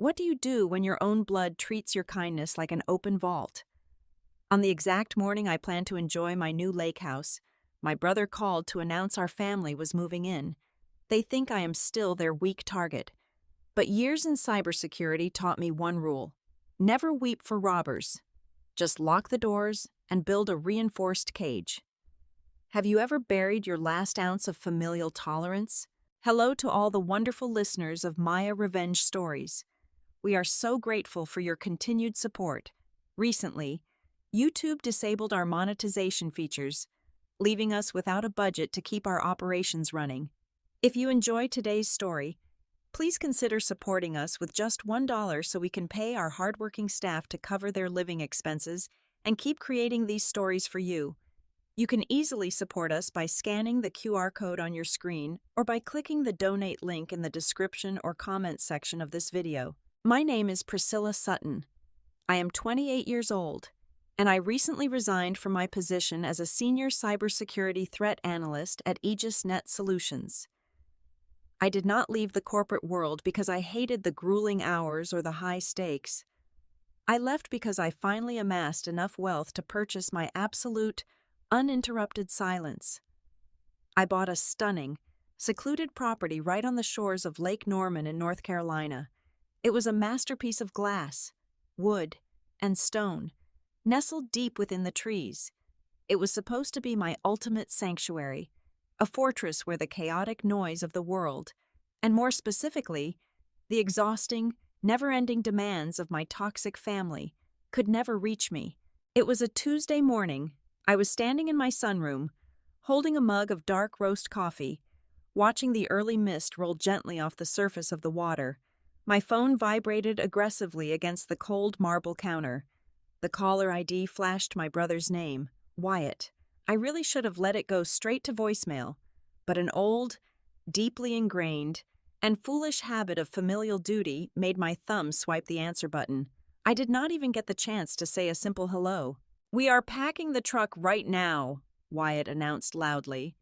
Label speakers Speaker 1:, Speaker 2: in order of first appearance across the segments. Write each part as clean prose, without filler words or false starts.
Speaker 1: What do you do when your own blood treats your kindness like an open vault? On the exact morning I planned to enjoy my new lake house, my brother called to announce our family was moving in. They think I am still their weak target. But years in cybersecurity taught me one rule: never weep for robbers. Just lock the doors and build a reinforced cage. Have you ever buried your last ounce of familial tolerance? Hello to all the wonderful listeners of Maya Revenge Stories. We are so grateful for your continued support. Recently, YouTube disabled our monetization features, leaving us without a budget to keep our operations running. If you enjoy today's story, please consider supporting us with just $1 so we can pay our hardworking staff to cover their living expenses and keep creating these stories for you. You can easily support us by scanning the QR code on your screen or by clicking the donate link in the description or comments section of this video. My name is Priscilla Sutton. I am 28 years old, and I recently resigned from my position as a senior cybersecurity threat analyst at Aegis Net Solutions. I did not leave the corporate world because I hated the grueling hours or the high stakes. I left because I finally amassed enough wealth to purchase my absolute, uninterrupted silence. I bought a stunning, secluded property right on the shores of Lake Norman in North Carolina. It was a masterpiece of glass, wood, and stone, nestled deep within the trees. It was supposed to be my ultimate sanctuary, a fortress where the chaotic noise of the world, and more specifically, the exhausting, never-ending demands of my toxic family, could never reach me. It was a Tuesday morning. I was standing in my sunroom, holding a mug of dark roast coffee, watching the early mist roll gently off the surface of the water. My phone vibrated aggressively against the cold marble counter. The caller ID flashed my brother's name, Wyatt. I really should have let it go straight to voicemail, but an old, deeply ingrained, and foolish habit of familial duty made my thumb swipe the answer button. I did not even get the chance to say a simple hello. "We are packing the truck right now," Wyatt announced loudly.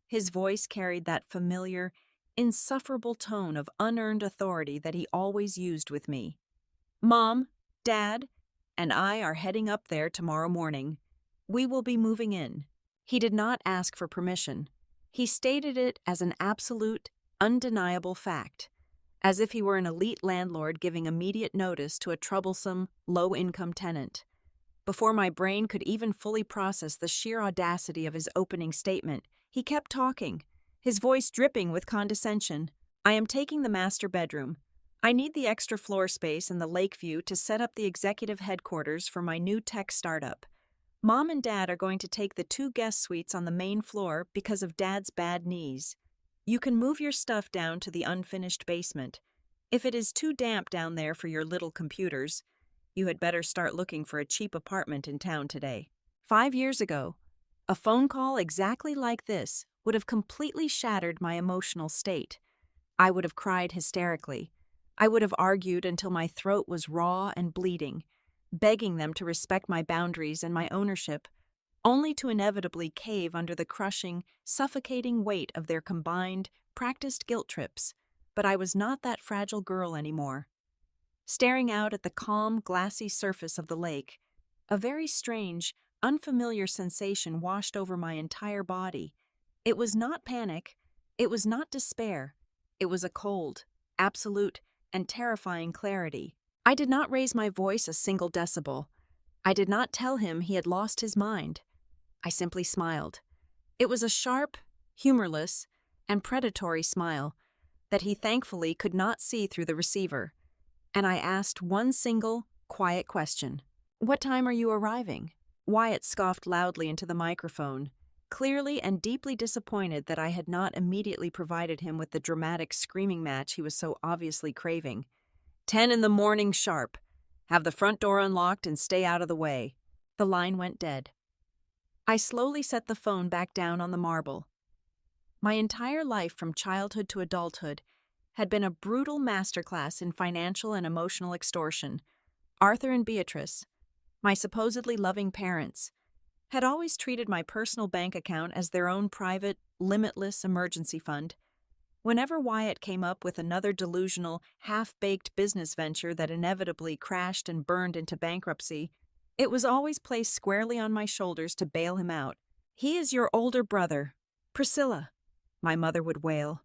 Speaker 1: His voice carried that familiar, insufferable tone of unearned authority that he always used with me. "Mom, Dad, and I are heading up there tomorrow morning. We will be moving in." He did not ask for permission. He stated it as an absolute, undeniable fact, as if he were an elite landlord giving immediate notice to a troublesome, low-income tenant. Before my brain could even fully process the sheer audacity of his opening statement, he kept talking, his voice dripping with condescension. "I am taking the master bedroom. I need the extra floor space and the lake view to set up the executive headquarters for my new tech startup. Mom and Dad are going to take the 2 guest suites on the main floor because of Dad's bad knees. You can move your stuff down to the unfinished basement. If it is too damp down there for your little computers, you had better start looking for a cheap apartment in town today." 5 years ago, a phone call exactly like this would have completely shattered my emotional state. I would have cried hysterically. I would have argued until my throat was raw and bleeding, begging them to respect my boundaries and my ownership, only to inevitably cave under the crushing, suffocating weight of their combined, practiced guilt trips. But I was not that fragile girl anymore. Staring out at the calm, glassy surface of the lake, a very strange, unfamiliar sensation washed over my entire body. It was not panic. It was not despair. It was a cold, absolute, and terrifying clarity. I did not raise my voice a single decibel. I did not tell him he had lost his mind. I simply smiled. It was a sharp, humorless, and predatory smile that he thankfully could not see through the receiver. And I asked one single, quiet question. "What time are you arriving?" Wyatt scoffed loudly into the microphone, clearly and deeply disappointed that I had not immediately provided him with the dramatic screaming match he was so obviously craving. 10 in the morning sharp. Have the front door unlocked and stay out of the way." The line went dead. I slowly set the phone back down on the marble. My entire life from childhood to adulthood had been a brutal masterclass in financial and emotional extortion. Arthur and Beatrice, my supposedly loving parents, had always treated my personal bank account as their own private, limitless emergency fund. Whenever Wyatt came up with another delusional, half-baked business venture that inevitably crashed and burned into bankruptcy, it was always placed squarely on my shoulders to bail him out. "He is your older brother, Priscilla," my mother would wail,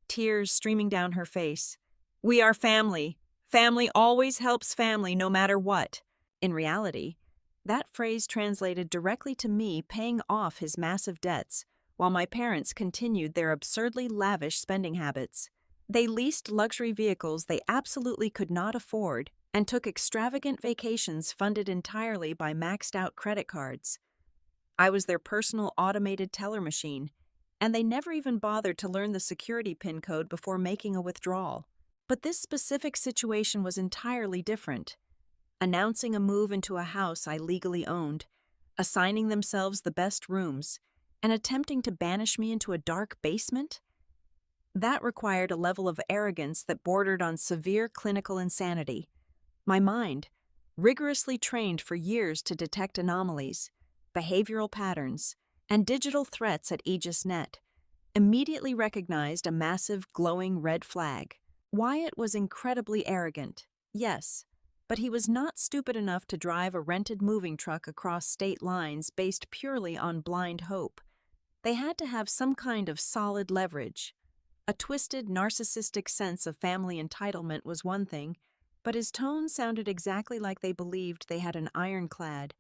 Speaker 1: tears streaming down her face. "We are family. Family always helps family no matter what." In reality, that phrase translated directly to me paying off his massive debts, while my parents continued their absurdly lavish spending habits. They leased luxury vehicles they absolutely could not afford and took extravagant vacations funded entirely by maxed-out credit cards. I was their personal automated teller machine, and they never even bothered to learn the security PIN code before making a withdrawal. But this specific situation was entirely different. Announcing a move into a house I legally owned, assigning themselves the best rooms, and attempting to banish me into a dark basement? That required a level of arrogance that bordered on severe clinical insanity. My mind, rigorously trained for years to detect anomalies, behavioral patterns, and digital threats at Aegis Net, immediately recognized a massive glowing red flag. Wyatt was incredibly arrogant, yes, but he was not stupid enough to drive a rented moving truck across state lines based purely on blind hope. They had to have some kind of solid leverage. A twisted, narcissistic sense of family entitlement was one thing, but his tone sounded exactly like they believed they had an ironclad,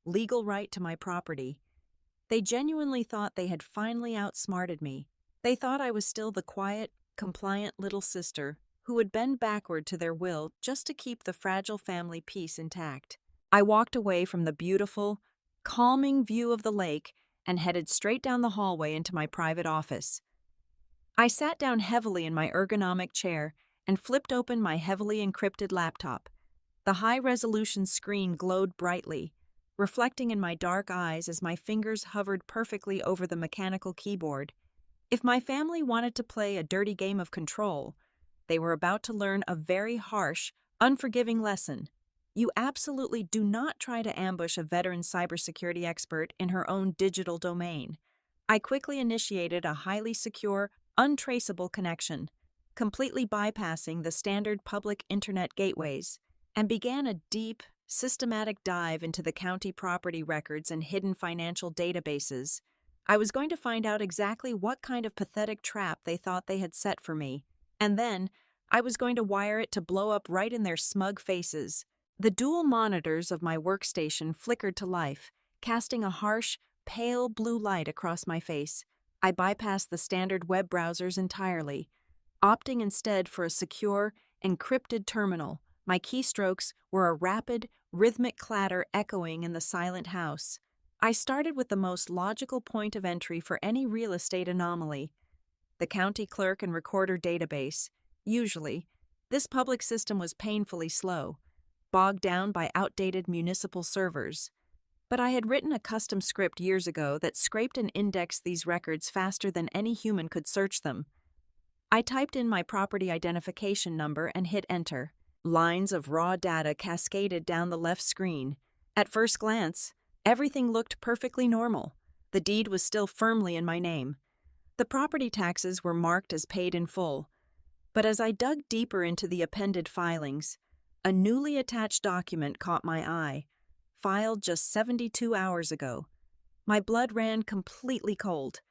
Speaker 1: legal right to my property. They genuinely thought they had finally outsmarted me. They thought I was still the quiet, compliant little sister who would bend backward to their will just to keep the fragile family peace intact. I walked away from the beautiful, calming view of the lake and headed straight down the hallway into my private office. I sat down heavily in my ergonomic chair and flipped open my heavily encrypted laptop. The high-resolution screen glowed brightly, reflecting in my dark eyes as my fingers hovered perfectly over the mechanical keyboard. If my family wanted to play a dirty game of control, they were about to learn a very harsh, unforgiving lesson. You absolutely do not try to ambush a veteran cybersecurity expert in her own digital domain. I quickly initiated a highly secure, untraceable connection, completely bypassing the standard public internet gateways, and began a deep, systematic dive into the county property records and hidden financial databases. I was going to find out exactly what kind of pathetic trap they thought they had set for me, and then I was going to wire it to blow up right in their smug faces. The dual monitors of my workstation flickered to life, casting a harsh, pale blue light across my face. I bypassed the standard web browsers entirely, opting instead for a secure, encrypted terminal. My keystrokes were a rapid, rhythmic clatter echoing in the silent house. I started with the most logical point of entry for any real estate anomaly: the county clerk and recorder database. Usually, this public system was painfully slow, bogged down by outdated municipal servers. But I had written a custom script years ago that scraped and indexed these records faster than any human could search them. I typed in my property identification number and hit enter. Lines of raw data cascaded down the left screen. At first glance, everything looked perfectly normal. The deed was still firmly in my name. The property taxes were marked as paid in full. But as I dug deeper into the appended filings, a newly attached document caught my eye, filed just 72 hours ago. My blood ran completely cold.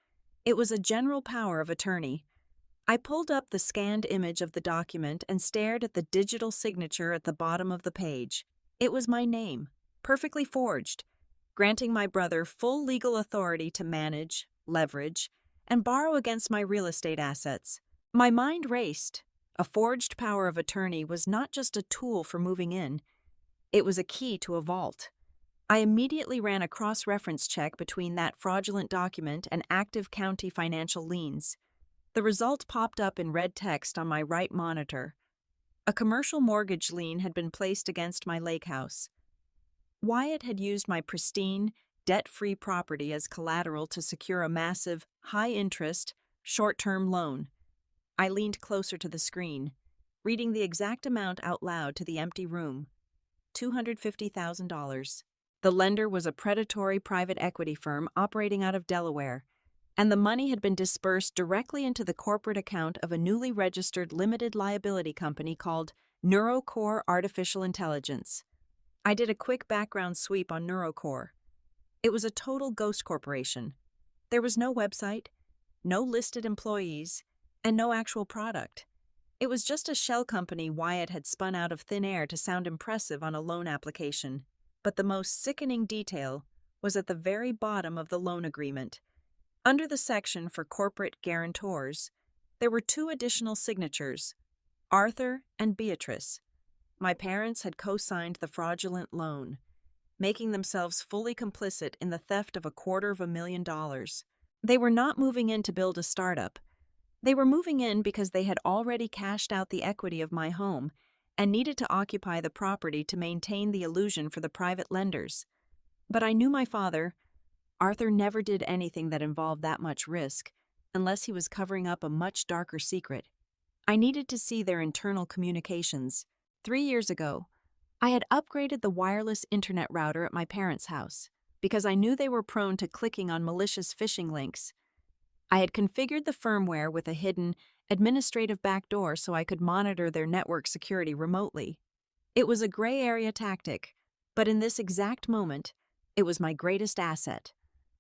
Speaker 1: It was a general power of attorney. I pulled up the scanned image of the document and stared at the digital signature at the bottom of the page. It was my name, perfectly forged, granting my brother full legal authority to manage, leverage, and borrow against my real estate assets. My mind raced. A forged power of attorney was not just a tool for moving in, it was a key to a vault. I immediately ran a cross-reference check between that fraudulent document and active county financial liens. The result popped up in red text on my right monitor. A commercial mortgage lien had been placed against my lake house. Wyatt had used my pristine, debt-free property as collateral to secure a massive, high-interest, short-term loan. I leaned closer to the screen, reading the exact amount out loud to the empty room: $250,000. The lender was a predatory private equity firm operating out of Delaware, and the money had been dispersed directly into the corporate account of a newly registered limited liability company called Neurocore Artificial Intelligence. I did a quick background sweep on Neurocore. It was a total ghost corporation. There was no website, no listed employees, and no actual product. It was just a shell company Wyatt had spun out of thin air to sound impressive on a loan application. But the most sickening detail was at the very bottom of the loan agreement. Under the section for corporate guarantors, there were two additional signatures, Arthur and Beatrice. My parents had co-signed the fraudulent loan, making themselves fully complicit in the theft of $250,000. They were not moving in to build a startup. They were moving in because they had already cashed out the equity of my home and needed to occupy the property to maintain the illusion for the private lenders. But I knew my father. Arthur never did anything that involved that much risk, unless he was covering up a much darker secret. I needed to see their internal communications. 3 years ago, I had upgraded the wireless internet router at my parents' house because I knew they were prone to clicking on malicious phishing links. I had configured the firmware with a hidden, administrative backdoor so I could monitor their network security remotely. It was a gray area tactic, but in this exact moment, it was my greatest asset.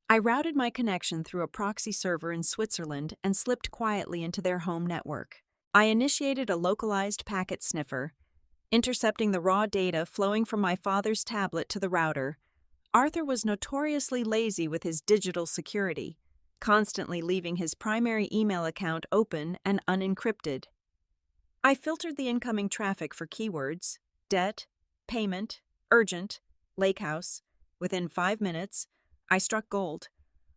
Speaker 1: I routed my connection through a proxy server in Switzerland and slipped quietly into their home network. I initiated a localized packet sniffer, intercepting the raw data flowing from my father's tablet to the router. Arthur was notoriously lazy with his digital security, constantly leaving his primary email account open and unencrypted. I filtered the incoming traffic for keywords: debt, payment, urgent, lake house. Within 5 minutes, I struck gold.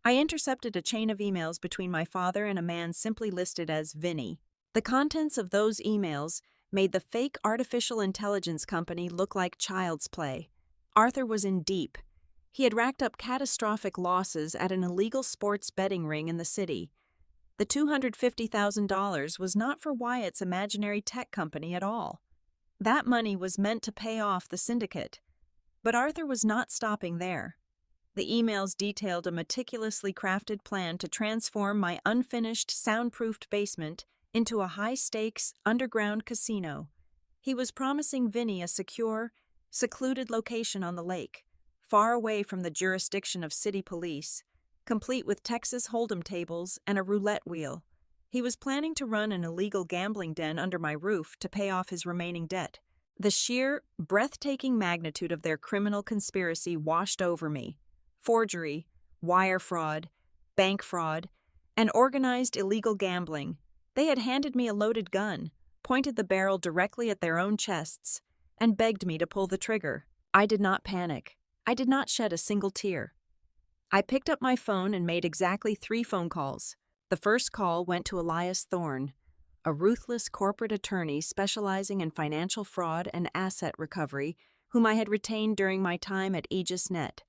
Speaker 1: I intercepted a chain of emails between my father and a man simply listed as Vinny. The contents of those emails made the fake artificial intelligence company look like child's play. Arthur was in deep. He had racked up catastrophic losses at an illegal sports betting ring in the city. The $250,000 was not for Wyatt's imaginary tech company at all. That money was meant to pay off the syndicate. But Arthur was not stopping there. The emails detailed a meticulously crafted plan to transform my unfinished, soundproofed basement into a high-stakes, underground casino. He was promising Vinny a secure, secluded location on the lake, far away from the jurisdiction of city police, complete with Texas Hold'em tables and a roulette wheel. He was planning to run an illegal gambling den under my roof to pay off his remaining debt. The sheer, breathtaking magnitude of their criminal conspiracy washed over me. Forgery, wire fraud, bank fraud, and organized illegal gambling. They had handed me a loaded gun, pointed the barrel directly at their own chests, and begged me to pull the trigger. I did not panic. I did not shed a single tear. I picked up my phone and made exactly 3 phone calls. The first call went to Elias Thorne, a ruthless corporate attorney specializing in financial fraud and asset recovery, whom I had retained during my time at AegisNet.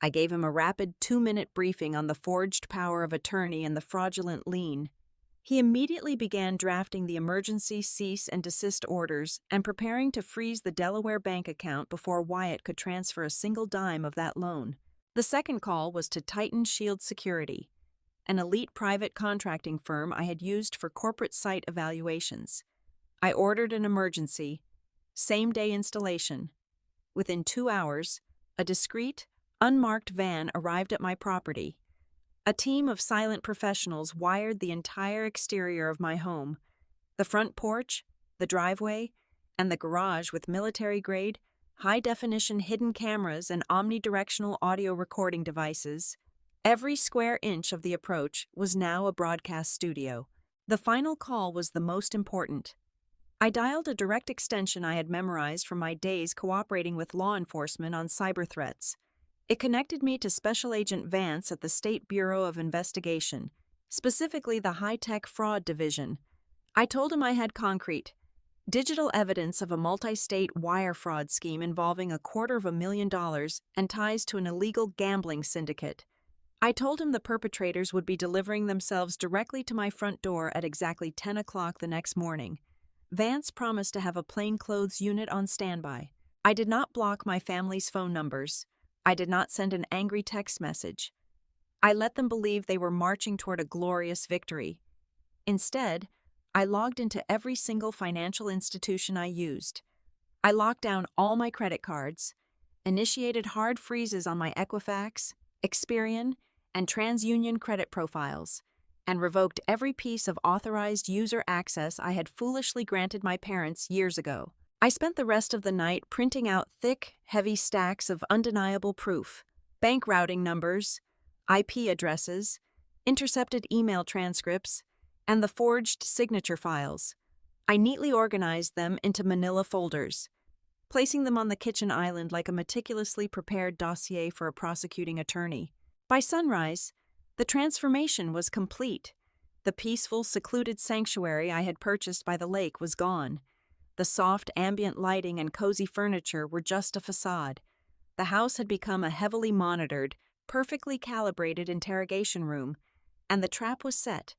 Speaker 1: I gave him a rapid 2-minute briefing on the forged power of attorney and the fraudulent lien. He immediately began drafting the emergency cease and desist orders and preparing to freeze the Delaware bank account before Wyatt could transfer a single dime of that loan. The second call was to Titan Shield Security, an elite private contracting firm I had used for corporate site evaluations. I ordered an emergency, same-day installation. Within 2 hours, a discreet, unmarked van arrived at my property. A team of silent professionals wired the entire exterior of my home, the front porch, the driveway, and the garage with military-grade, high-definition hidden cameras and omnidirectional audio recording devices. Every square inch of the approach was now a broadcast studio. The final call was the most important. I dialed a direct extension I had memorized from my days cooperating with law enforcement on cyber threats. It connected me to Special Agent Vance at the State Bureau of Investigation, specifically the High-Tech Fraud Division. I told him I had concrete, digital evidence of a multi-state wire fraud scheme involving $250,000 and ties to an illegal gambling syndicate. I told him the perpetrators would be delivering themselves directly to my front door at exactly 10 o'clock the next morning. Vance promised to have a plainclothes unit on standby. I did not block my family's phone numbers. I did not send an angry text message. I let them believe they were marching toward a glorious victory. Instead, I logged into every single financial institution I used. I locked down all my credit cards, initiated hard freezes on my Equifax, Experian, and TransUnion credit profiles, and revoked every piece of authorized user access I had foolishly granted my parents years ago. I spent the rest of the night printing out thick, heavy stacks of undeniable proof: bank routing numbers, IP addresses, intercepted email transcripts, and the forged signature files. I neatly organized them into manila folders, placing them on the kitchen island like a meticulously prepared dossier for a prosecuting attorney. By sunrise, the transformation was complete. The peaceful, secluded sanctuary I had purchased by the lake was gone. The soft, ambient lighting and cozy furniture were just a facade. The house had become a heavily monitored, perfectly calibrated interrogation room, and the trap was set.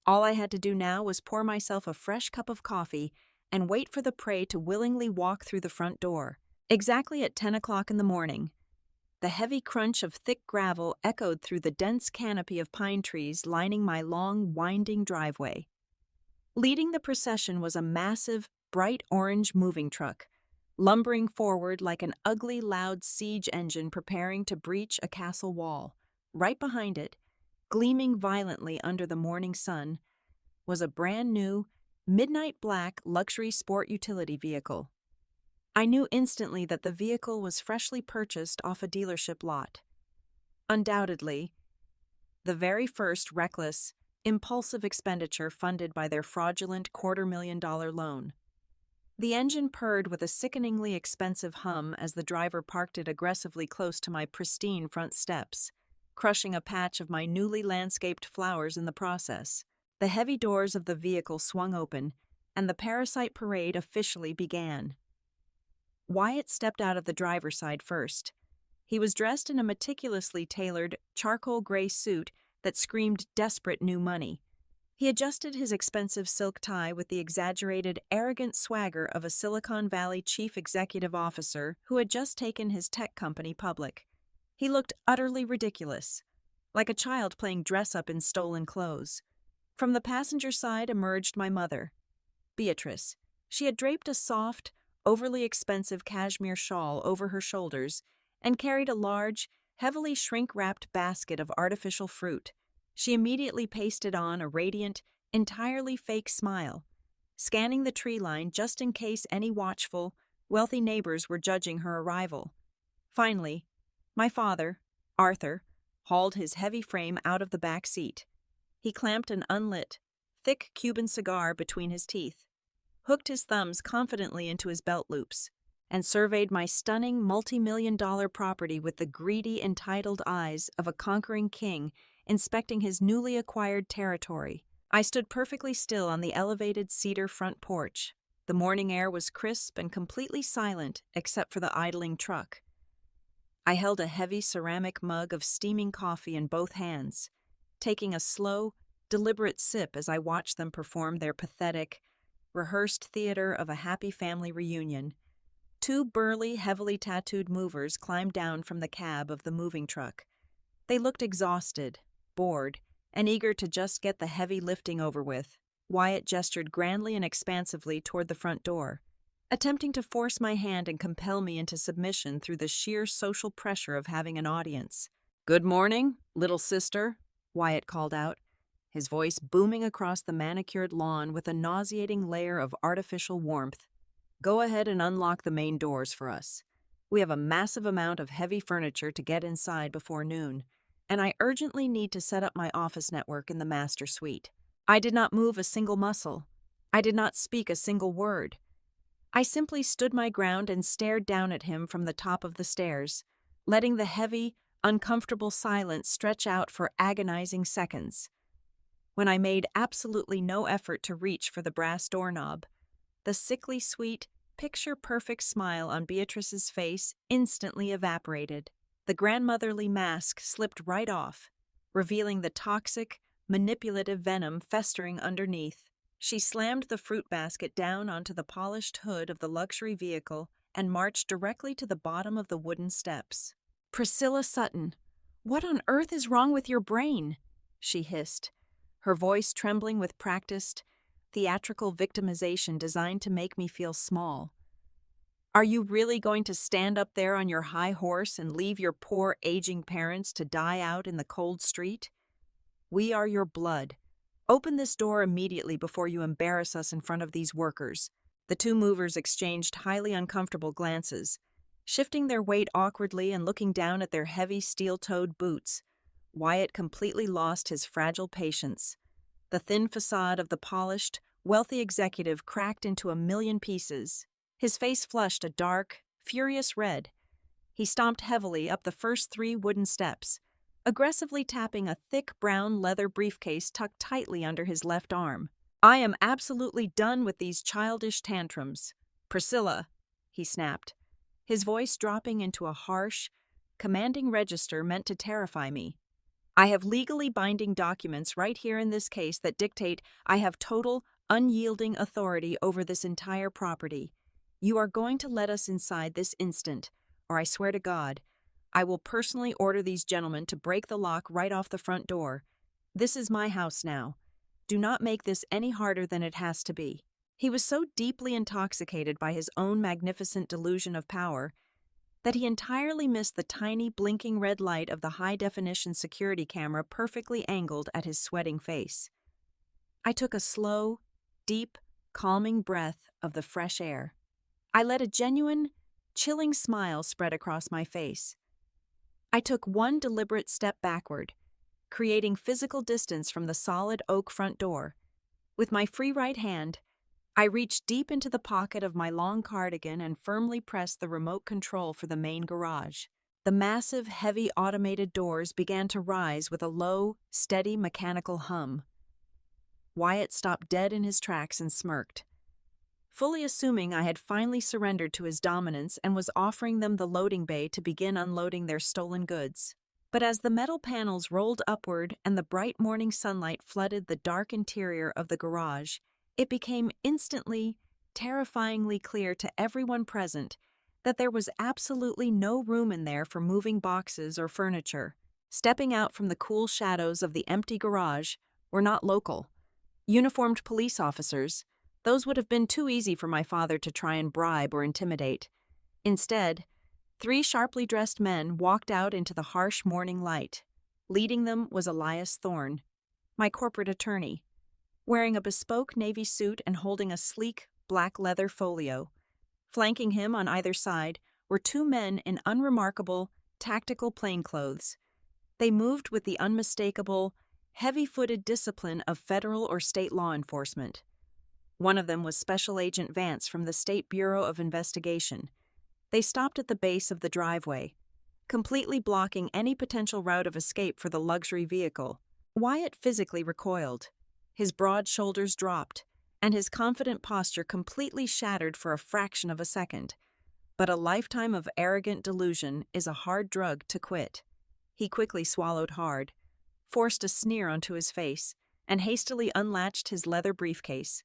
Speaker 1: All I had to do now was pour myself a fresh cup of coffee and wait for the prey to willingly walk through the front door. Exactly at 10 o'clock in the morning, the heavy crunch of thick gravel echoed through the dense canopy of pine trees lining my long, winding driveway. Leading the procession was a massive, bright orange moving truck, lumbering forward like an ugly, loud siege engine preparing to breach a castle wall. Right behind it, gleaming violently under the morning sun, was a brand-new, midnight black luxury sport utility vehicle. I knew instantly that the vehicle was freshly purchased off a dealership lot. Undoubtedly, the very first reckless, impulsive expenditure funded by their fraudulent $250,000 loan. The engine purred with a sickeningly expensive hum as the driver parked it aggressively close to my pristine front steps, crushing a patch of my newly landscaped flowers in the process. The heavy doors of the vehicle swung open, and the parasite parade officially began. Wyatt stepped out of the driver's side first. He was dressed in a meticulously tailored, charcoal gray suit that screamed desperate new money. He adjusted his expensive silk tie with the exaggerated, arrogant swagger of a Silicon Valley chief executive officer who had just taken his tech company public. He looked utterly ridiculous, like a child playing dress-up in stolen clothes. From the passenger side emerged my mother, Beatrice. She had draped a soft, overly expensive cashmere shawl over her shoulders and carried a large, heavily shrink-wrapped basket of artificial fruit. She immediately pasted on a radiant, entirely fake smile, scanning the tree line just in case any watchful, wealthy neighbors were judging her arrival. Finally, my father, Arthur, hauled his heavy frame out of the back seat. He clamped an unlit, thick Cuban cigar between his teeth, hooked his thumbs confidently into his belt loops, and surveyed my stunning multi-million-dollar property with the greedy, entitled eyes of a conquering king inspecting his newly acquired territory. I stood perfectly still on the elevated cedar front porch. The morning air was crisp and completely silent except for the idling truck. I held a heavy ceramic mug of steaming coffee in both hands, taking a slow, deliberate sip as I watched them perform their pathetic, rehearsed theater of a happy family reunion. Two burly, heavily tattooed movers climbed down from the cab of the moving truck. They looked exhausted, bored, and eager to just get the heavy lifting over with. Wyatt gestured grandly and expansively toward the front door, attempting to force my hand and compel me into submission through the sheer social pressure of having an audience. "Good morning, little sister," Wyatt called out, his voice booming across the manicured lawn with a nauseating layer of artificial warmth. "Go ahead and unlock the main doors for us. We have a massive amount of heavy furniture to get inside before noon, and I urgently need to set up my office network in the master suite." I did not move a single muscle. I did not speak a single word. I simply stood my ground and stared down at him from the top of the stairs, letting the heavy, uncomfortable silence stretch out for agonizing seconds. When I made absolutely no effort to reach for the brass doorknob, the sickly sweet, picture-perfect smile on Beatrice's face instantly evaporated. The grandmotherly mask slipped right off, revealing the toxic, manipulative venom festering underneath. She slammed the fruit basket down onto the polished hood of the luxury vehicle and marched directly to the bottom of the wooden steps. "Priscilla Sutton, What on earth is wrong with your brain? She hissed, her voice trembling with practiced, theatrical victimization designed to make me feel small. Are you really going to stand up there on your high horse and leave your poor aging parents to die out in the cold street? We are your blood. Open this door immediately before you embarrass us in front of these workers. The two movers exchanged highly uncomfortable glances, shifting their weight awkwardly and looking down at their heavy steel-toed boots. Wyatt completely lost his fragile patience. The thin facade of the polished, wealthy executive cracked into a million pieces. His face flushed a dark, furious red. He stomped heavily up the first 3 wooden steps, aggressively tapping a thick brown leather briefcase tucked tightly under his left arm. I am absolutely done with these childish tantrums. Priscilla, he snapped, his voice dropping into a harsh, commanding register meant to terrify me. I have legally binding documents right here in this case that dictate I have total, unyielding authority over this entire property. You are going to let us inside this instant, or I swear to God, I will personally order these gentlemen to break the lock right off the front door. This is my house now. Do not make this any harder than it has to be. He was so deeply intoxicated by his own magnificent delusion of power that he entirely missed the tiny blinking red light of the high-definition security camera perfectly angled at his sweating face. I took a slow, deep, calming breath of the fresh air. I let a genuine, chilling smile spread across my face. I took one deliberate step backward, creating physical distance from the solid oak front door. With my free right hand, I reached deep into the pocket of my long cardigan and firmly pressed the remote control for the main garage. The massive, heavy automated doors began to rise with a low, steady mechanical hum. Wyatt stopped dead in his tracks and smirked, fully assuming I had finally surrendered to his dominance and was offering them the loading bay to begin unloading their stolen goods. But as the metal panels rolled upward and the bright morning sunlight flooded the dark interior of the garage, it became instantly, terrifyingly clear to everyone present that there was absolutely no room in there for moving boxes or furniture. Stepping out from the cool shadows of the empty garage were not local, uniformed police officers. Those would have been too easy for my father to try and bribe or intimidate. Instead, 3 sharply dressed men walked out into the harsh morning light. Leading them was Elias Thorne, my corporate attorney, wearing a bespoke navy suit and holding a sleek, black leather folio. Flanking him on either side were 2 men in unremarkable, tactical plainclothes. They moved with the unmistakable, heavy-footed discipline of federal or state law enforcement. One of them was Special Agent Vance from the State Bureau of Investigation. They stopped at the base of the driveway, completely blocking any potential route of escape for the luxury vehicle. Wyatt physically recoiled. His broad shoulders dropped, and his confident posture completely shattered for a fraction of a second. But a lifetime of arrogant delusion is a hard drug to quit. He quickly swallowed hard, forced a sneer onto his face, and hastily unlatched his leather briefcase.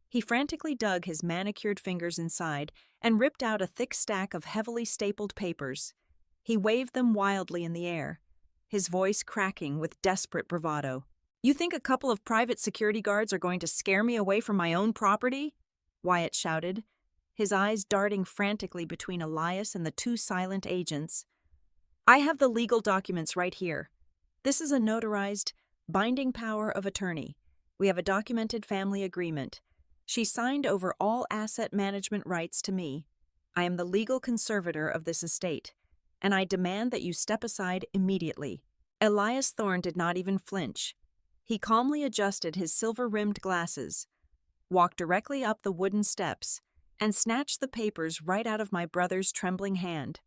Speaker 1: He frantically dug his manicured fingers inside and ripped out a thick stack of heavily stapled papers. He waved them wildly in the air, his voice cracking with desperate bravado. You think a couple of private security guards are going to scare me away from my own property? Wyatt shouted, his eyes darting frantically between Elias and the 2 silent agents. I have the legal documents right here. This is a notarized, binding power of attorney. We have a documented family agreement. She signed over all asset management rights to me. I am the legal conservator of this estate, and I demand that you step aside immediately. Elias Thorne did not even flinch. He calmly adjusted his silver-rimmed glasses, walked directly up the wooden steps, and snatched the papers right out of my brother's trembling hand.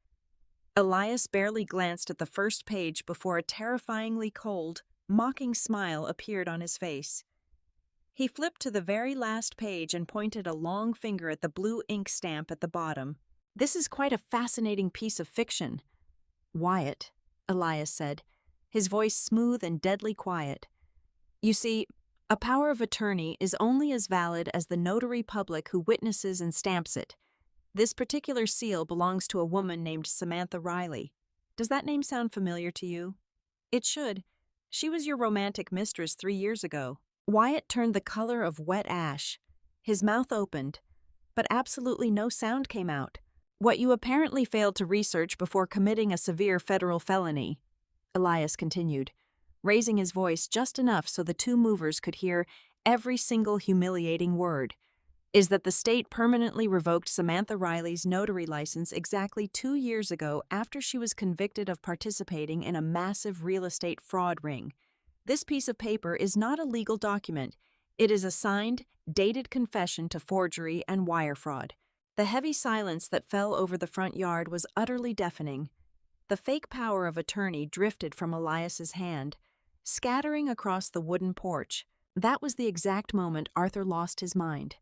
Speaker 1: Elias barely glanced at the first page before a terrifyingly cold, mocking smile appeared on his face. He flipped to the very last page and pointed a long finger at the blue ink stamp at the bottom. This is quite a fascinating piece of fiction. Wyatt, Elias said, his voice smooth and deadly quiet. You see, a power of attorney is only as valid as the notary public who witnesses and stamps it. This particular seal belongs to a woman named Samantha Riley. Does that name sound familiar to you? It should. She was your romantic mistress 3 years ago. Wyatt turned the color of wet ash. His mouth opened, but absolutely no sound came out. What you apparently failed to research before committing a severe federal felony, Elias continued, raising his voice just enough so the two movers could hear every single humiliating word, is that the state permanently revoked Samantha Riley's notary license exactly 2 years ago after she was convicted of participating in a massive real estate fraud ring. This piece of paper is not a legal document. It is a signed, dated confession to forgery and wire fraud. The heavy silence that fell over the front yard was utterly deafening. The fake power of attorney drifted from Elias's hand, scattering across the wooden porch. That was the exact moment Arthur lost his mind.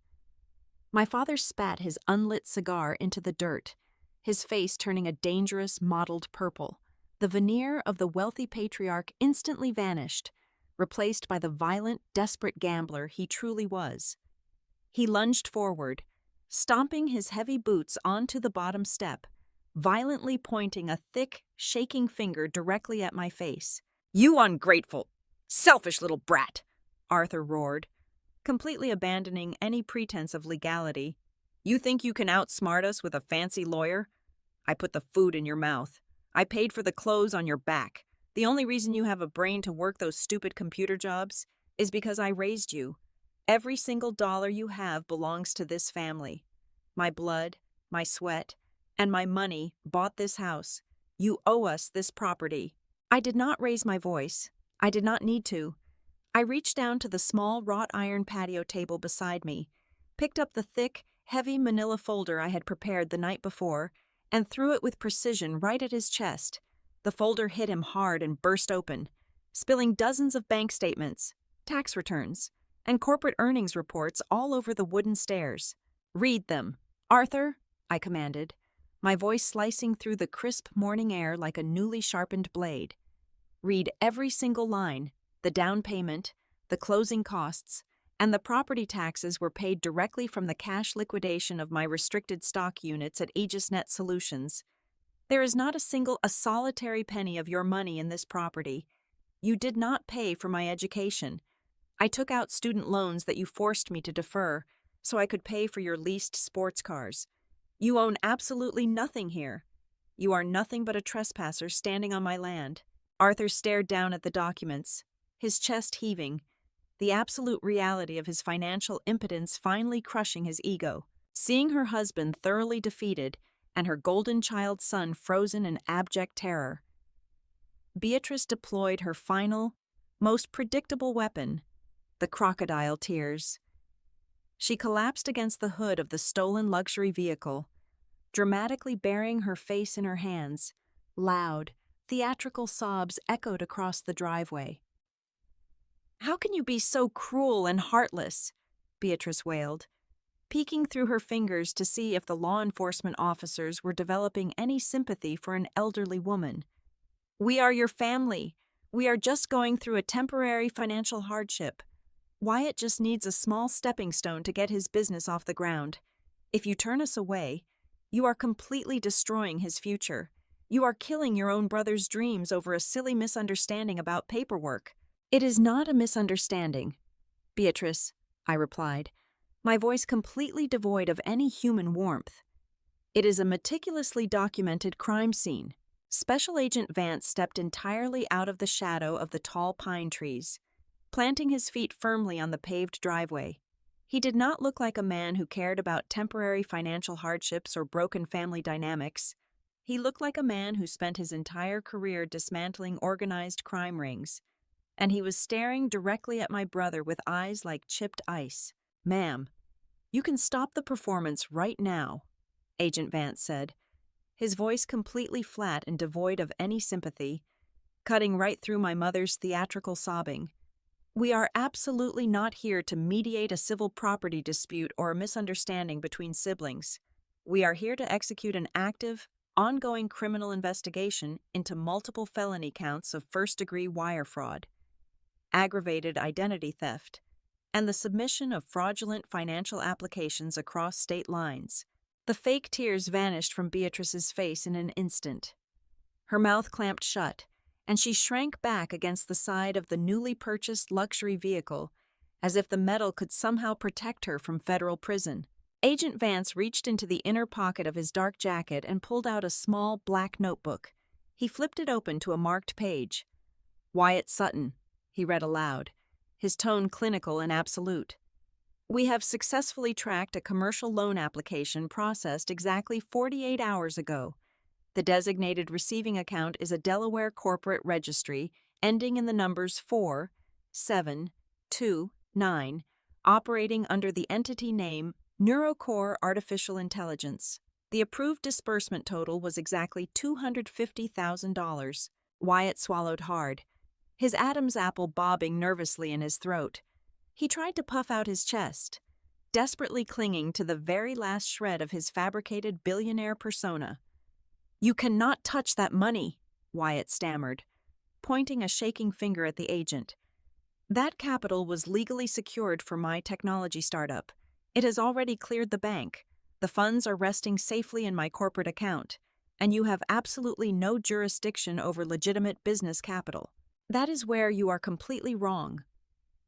Speaker 1: My father spat his unlit cigar into the dirt, his face turning a dangerous, mottled purple. The veneer of the wealthy patriarch instantly vanished, replaced by the violent, desperate gambler he truly was. He lunged forward, stomping his heavy boots onto the bottom step, violently pointing a thick, shaking finger directly at my face. "You ungrateful, selfish little brat!" Arthur roared, completely abandoning any pretense of legality. "You think you can outsmart us with a fancy lawyer? I put the food in your mouth. I paid for the clothes on your back. The only reason you have a brain to work those stupid computer jobs is because I raised you. Every single dollar you have belongs to this family. My blood, my sweat, and my money bought this house. You owe us this property." I did not raise my voice. I did not need to. I reached down to the small wrought iron patio table beside me, picked up the thick, heavy manila folder I had prepared the night before, and threw it with precision right at his chest. The folder hit him hard and burst open, spilling dozens of bank statements, tax returns, and corporate earnings reports all over the wooden stairs. "Read them, Arthur," I commanded, my voice slicing through the crisp morning air like a newly sharpened blade. "Read every single line. The down payment, the closing costs, and the property taxes were paid directly from the cash liquidation of my restricted stock units at AegisNet Solutions. There is not a solitary penny of your money in this property. You did not pay for my education. I took out student loans that you forced me to defer, so I could pay for your leased sports cars. You own absolutely nothing here. You are nothing but a trespasser standing on my land." Arthur stared down at the documents, his chest heaving, the absolute reality of his financial impotence finally crushing his ego. Seeing her husband thoroughly defeated and her golden child son frozen in abject terror, Beatrice deployed her final, most predictable weapon, the crocodile tears. She collapsed against the hood of the stolen luxury vehicle, dramatically burying her face in her hands. Loud, theatrical sobs echoed across the driveway. "How can you be so cruel and heartless?" Beatrice wailed, peeking through her fingers to see if the law enforcement officers were developing any sympathy for an elderly woman. "We are your family. We are just going through a temporary financial hardship. Wyatt just needs a small stepping stone to get his business off the ground. If you turn us away, you are completely destroying his future. You are killing your own brother's dreams over a silly misunderstanding about paperwork." "It is not a misunderstanding, Beatrice," I replied, my voice completely devoid of any human warmth. "It is a meticulously documented crime scene." Special Agent Vance stepped entirely out of the shadow of the tall pine trees, planting his feet firmly on the paved driveway. He did not look like a man who cared about temporary financial hardships or broken family dynamics. He looked like a man who spent his entire career dismantling organized crime rings, and he was staring directly at my brother with eyes like chipped ice. "Ma'am, you can stop the performance right now," Agent Vance said, his voice completely flat and devoid of any sympathy, cutting right through my mother's theatrical sobbing. "We are absolutely not here to mediate a civil property dispute or a misunderstanding between siblings. We are here to execute an active, ongoing criminal investigation into multiple felony counts of first-degree wire fraud, aggravated identity theft, and the submission of fraudulent financial applications across state lines." The fake tears vanished from Beatrice's face in an instant. Her mouth clamped shut, and she shrank back against the side of the newly purchased luxury vehicle, as if the metal could somehow protect her from federal prison. Agent Vance reached into the inner pocket of his dark jacket and pulled out a small black notebook. He flipped it open to a marked page. "Wyatt Sutton," he read aloud, his tone clinical and absolute. "We have successfully tracked a commercial loan application processed exactly 48 hours ago. The designated receiving account is a Delaware corporate registry ending in the numbers 4729, operating under the entity name Neurocore Artificial Intelligence. The approved disbursement total was exactly $250,000. Wyatt swallowed hard, his Adam's apple bobbing nervously in his throat. He tried to puff out his chest, desperately clinging to the very last shred of his fabricated billionaire persona. "You cannot touch that money," Wyatt stammered, pointing a shaking finger at the agent. "That capital was legally secured for my technology startup. It has already cleared the bank. The funds are resting safely in my corporate account, and you have absolutely no jurisdiction over legitimate business capital." "That is where you are completely wrong."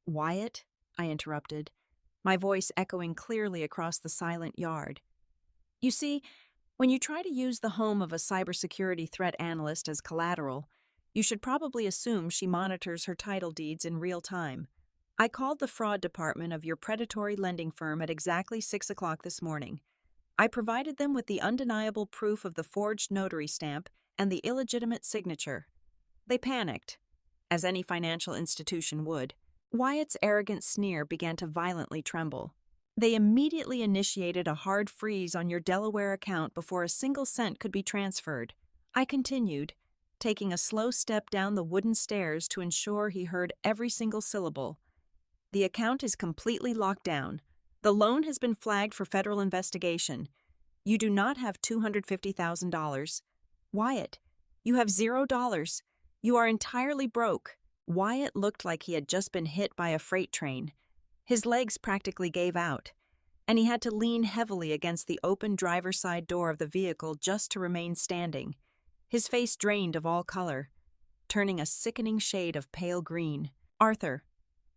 Speaker 1: "Wyatt," I interrupted, my voice echoing clearly across the silent yard. "You see, when you try to use the home of a cybersecurity threat analyst as collateral, you should probably assume she monitors her title deeds in real time. I called the fraud department of your predatory lending firm at exactly 6 o'clock this morning. I provided them with the undeniable proof of the forged notary stamp and the illegitimate signature. They panicked, as any financial institution would." Wyatt's arrogant sneer began to violently tremble. "They immediately initiated a hard freeze on your Delaware account before a single cent could be transferred." I continued, taking a slow step down the wooden stairs to ensure he heard every single syllable. "The account is completely locked down. The loan has been flagged for federal investigation. You do not have $250,000. Wyatt, you have $0. You are entirely broke." Wyatt looked like he had just been hit by a freight train. His legs practically gave out, and he had to lean heavily against the open driver's side door of the vehicle just to remain standing. His face drained of all color, turning a sickening shade of pale green. Arthur,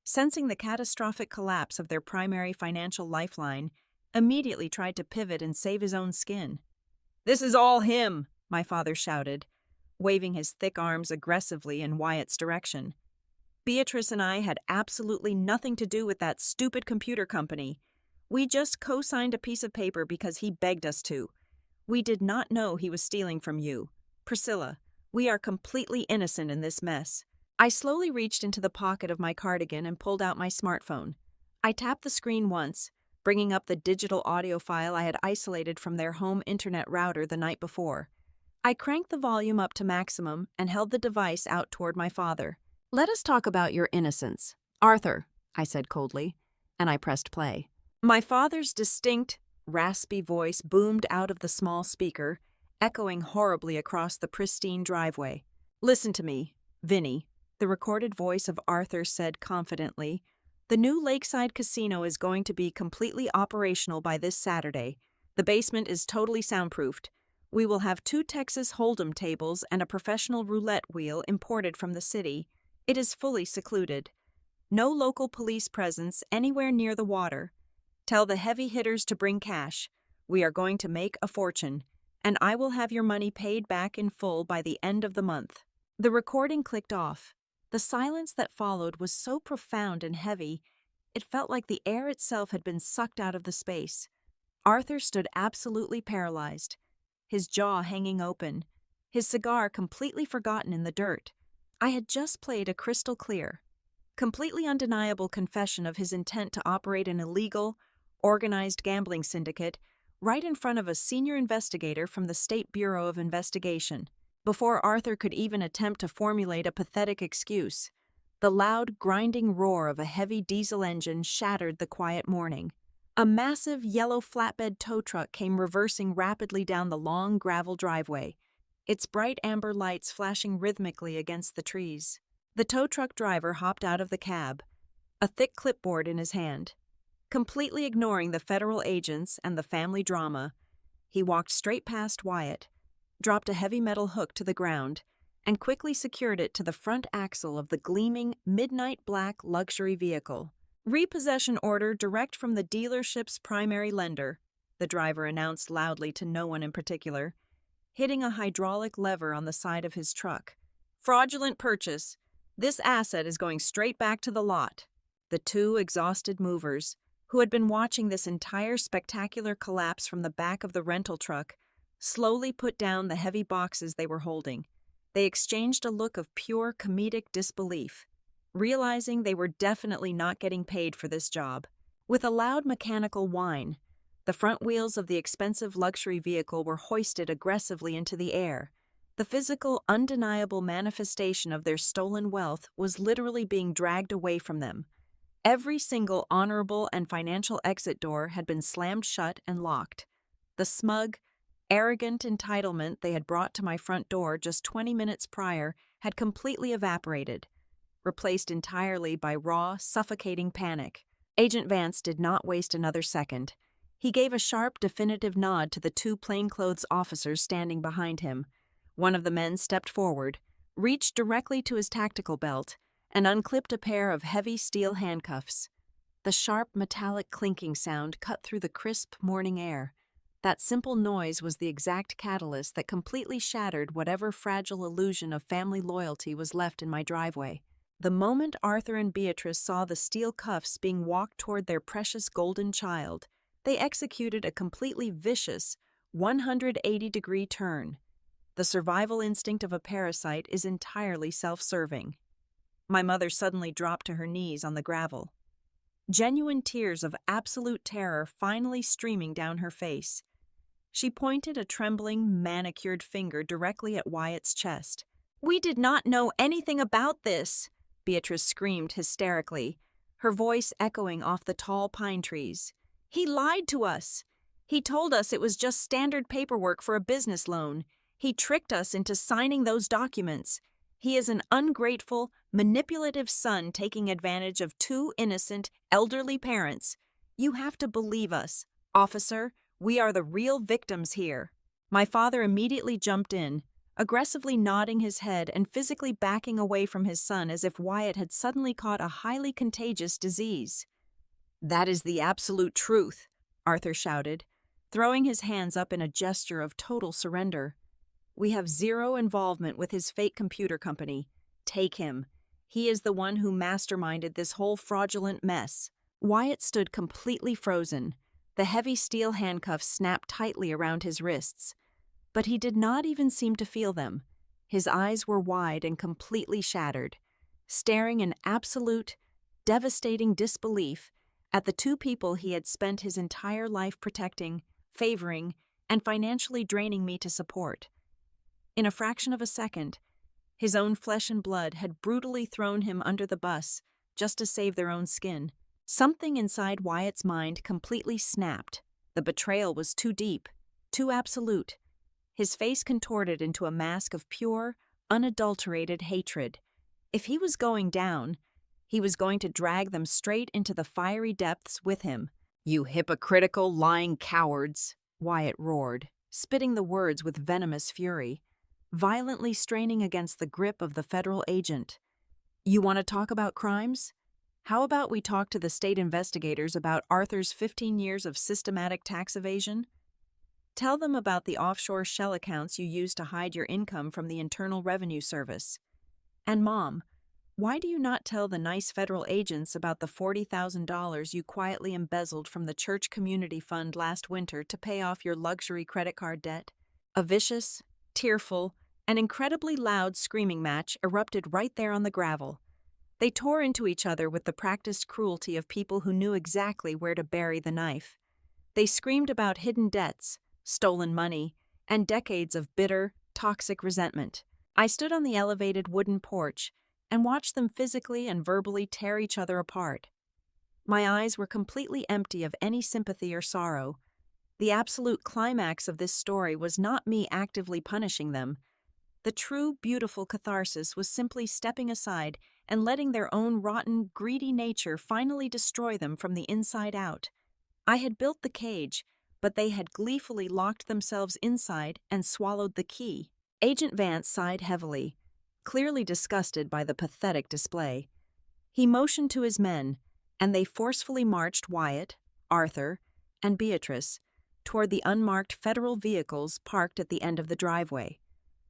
Speaker 1: sensing the catastrophic collapse of their primary financial lifeline, immediately tried to pivot and save his own skin. "This is all him," my father shouted, waving his thick arms aggressively in Wyatt's direction. "Beatrice and I had absolutely nothing to do with that stupid computer company. We just co-signed a piece of paper because he begged us to. We did not know he was stealing from you. Priscilla, we are completely innocent in this mess." I slowly reached into the pocket of my cardigan and pulled out my smartphone. I tapped the screen once, bringing up the digital audio file I had isolated from their home internet router the night before. I cranked the volume up to maximum and held the device out toward my father. "Let us talk about your innocence, Arthur," I said coldly, and I pressed play. My father's distinct, raspy voice boomed out of the small speaker, echoing horribly across the pristine driveway. "Listen to me, Vinny," the recorded voice of Arthur said confidently. "The new Lakeside Casino is going to be completely operational by this Saturday. The basement is totally soundproofed. We will have 2 Texas Hold'em tables and a professional roulette wheel imported from the city. It is fully secluded. No local police presence anywhere near the water. Tell the heavy hitters to bring cash. We are going to make a fortune, and I will have your money paid back in full by the end of the month." The recording clicked off. The silence that followed was so profound and heavy, it felt like the air itself had been sucked out of the space. Arthur stood absolutely paralyzed, his jaw hanging open, his cigar completely forgotten in the dirt. I had just played a crystal clear, completely undeniable confession of his intent to operate an illegal, organized gambling syndicate right in front of a senior investigator from the State Bureau of Investigation. Before Arthur could even attempt to formulate a pathetic excuse, the loud, grinding roar of a heavy diesel engine shattered the quiet morning. A massive yellow flatbed tow truck came reversing rapidly down the long gravel driveway, its bright amber lights flashing rhythmically against the trees. The tow truck driver hopped out of the cab, a thick clipboard in his hand. Completely ignoring the federal agents and the family drama, he walked straight past Wyatt, dropped a heavy metal hook to the ground, and quickly secured it to the front axle of the gleaming midnight black luxury vehicle. "Repossession order direct from the dealership's primary lender," the driver announced loudly to no one in particular, hitting a hydraulic lever on the side of his truck. "Fraudulent purchase. This asset is going straight back to the lot." The two exhausted movers, who had been watching this entire spectacular collapse from the back of the rental truck, slowly put down the heavy boxes they were holding. They exchanged a look of pure comedic disbelief, realizing they were definitely not getting paid for this job. With a loud mechanical whine, the front wheels of the expensive luxury vehicle were hoisted aggressively into the air. The physical, undeniable manifestation of their stolen wealth was literally being dragged away from them. Every single honorable and financial exit door had been slammed shut and locked. The smug, arrogant entitlement they had brought to my front door just 20 minutes prior had completely evaporated, replaced entirely by raw, suffocating panic. Agent Vance did not waste another second. He gave a sharp, definitive nod to the two plainclothes officers standing behind him. One of the men stepped forward, reached directly to his tactical belt, and unclipped a pair of heavy steel handcuffs. The sharp, metallic clinking sound cut through the crisp morning air. That simple noise was the exact catalyst that completely shattered whatever fragile illusion of family loyalty was left in my driveway. The moment Arthur and Beatrice saw the steel cuffs being walked toward their precious golden child, they executed a completely vicious 180-degree turn. The survival instinct of a parasite is entirely self-serving. My mother suddenly dropped to her knees on the gravel, genuine tears of absolute terror finally streaming down her face. She pointed a trembling, manicured finger directly at Wyatt's chest. "We did not know anything about this," Beatrice screamed hysterically, her voice echoing off the tall pine trees. "He lied to us. He told us it was just standard paperwork for a business loan. He tricked us into signing those documents. He is an ungrateful, manipulative son taking advantage of two innocent, elderly parents. You have to believe us, officer. We are the real victims here." My father immediately jumped in, aggressively nodding his head and physically backing away from his son as if Wyatt had suddenly caught a highly contagious disease. "That is the absolute truth," Arthur shouted, throwing his hands up in a gesture of total surrender. "We have zero involvement with his fake computer company. Take him. He is the one who masterminded this whole fraudulent mess." Wyatt stood completely frozen. The heavy steel handcuffs snapped tightly around his wrists. But he did not even seem to feel them. His eyes were wide and completely shattered, staring in absolute, devastating disbelief at the two people he had spent his entire life protecting, favoring, and financially draining me to support. In a fraction of a second, his own flesh and blood had brutally thrown him under the bus just to save their own skin. Something inside Wyatt's mind completely snapped. The betrayal was too deep, too absolute. His face contorted into a mask of pure, unadulterated hatred. If he was going down, he was going to drag them straight into the fiery depths with him. "You hypocritical, lying cowards," Wyatt roared, spitting the words with venomous fury, violently straining against the grip of the federal agent. "You want to talk about crimes? How about we talk to the state investigators about Arthur's 15 years of systematic tax evasion? Tell them about the offshore shell accounts you used to hide your income from the Internal Revenue Service. And Mom, why do you not tell the nice federal agents about the $40,000 you quietly embezzled from the church community fund last winter to pay off your luxury credit card debt?" A vicious, tearful, and incredibly loud screaming match erupted right there on the gravel. They tore into each other with the practiced cruelty of people who knew exactly where to bury the knife. They screamed about hidden debts, stolen money, and decades of bitter, toxic resentment. I stood on the elevated wooden porch and watched them physically and verbally tear each other apart. My eyes were completely empty of any sympathy or sorrow. The absolute climax of this story was not me actively punishing them. The true, beautiful catharsis was simply stepping aside and letting their own rotten, greedy nature finally destroy them from the inside out. I had built the cage, but they had gleefully locked themselves inside and swallowed the key. Agent Vance sighed heavily, clearly disgusted by the pathetic display. He motioned to his men, and they forcefully marched Wyatt, Arthur, and Beatrice toward the unmarked federal vehicles parked at the end of the driveway.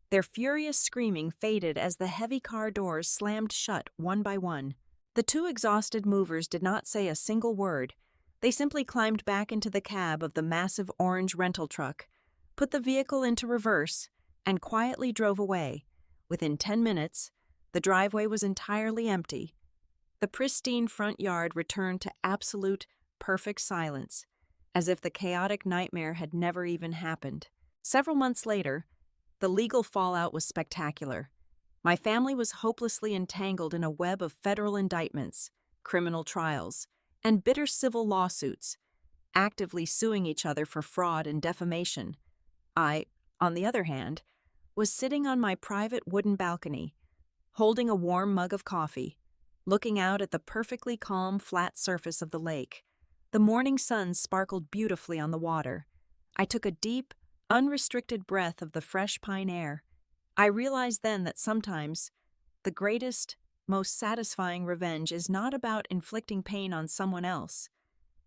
Speaker 1: Their furious screaming faded as the heavy car doors slammed shut one by one. The two exhausted movers did not say a single word. They simply climbed back into the cab of the massive orange rental truck, put the vehicle into reverse, and quietly drove away. Within 10 minutes, the driveway was entirely empty. The pristine front yard returned to absolute, perfect silence, as if the chaotic nightmare had never even happened. Several months later, the legal fallout was spectacular. My family was hopelessly entangled in a web of federal indictments, criminal trials, and bitter civil lawsuits, actively suing each other for fraud and defamation. I, on the other hand, was sitting on my private wooden balcony, holding a warm mug of coffee, looking out at the perfectly calm, flat surface of the lake. The morning sun sparkled beautifully on the water. I took a deep, unrestricted breath of the fresh pine air. I realized then that sometimes the greatest, most satisfying revenge is not about inflicting pain on someone else.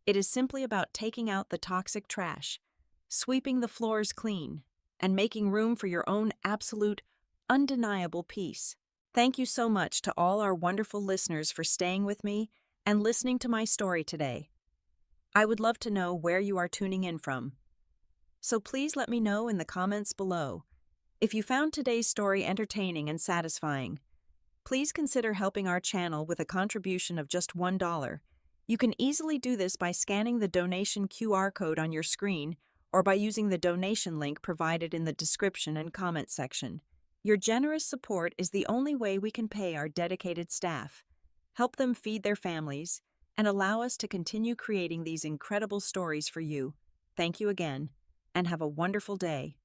Speaker 1: It is simply about taking out the toxic trash, sweeping the floors clean, and making room for your own absolute, undeniable peace. Thank you so much to all our wonderful listeners for staying with me and listening to my story today. I would love to know where you are tuning in from, so please let me know in the comments below. If you found today's story entertaining and satisfying, please consider helping our channel with a contribution of just $1. You can easily do this by scanning the donation QR code on your screen or by using the donation link provided in the description and comment section. Your generous support is the only way we can pay our dedicated staff, help them feed their families, and allow us to continue creating these incredible stories for you. Thank you again, and have a wonderful day.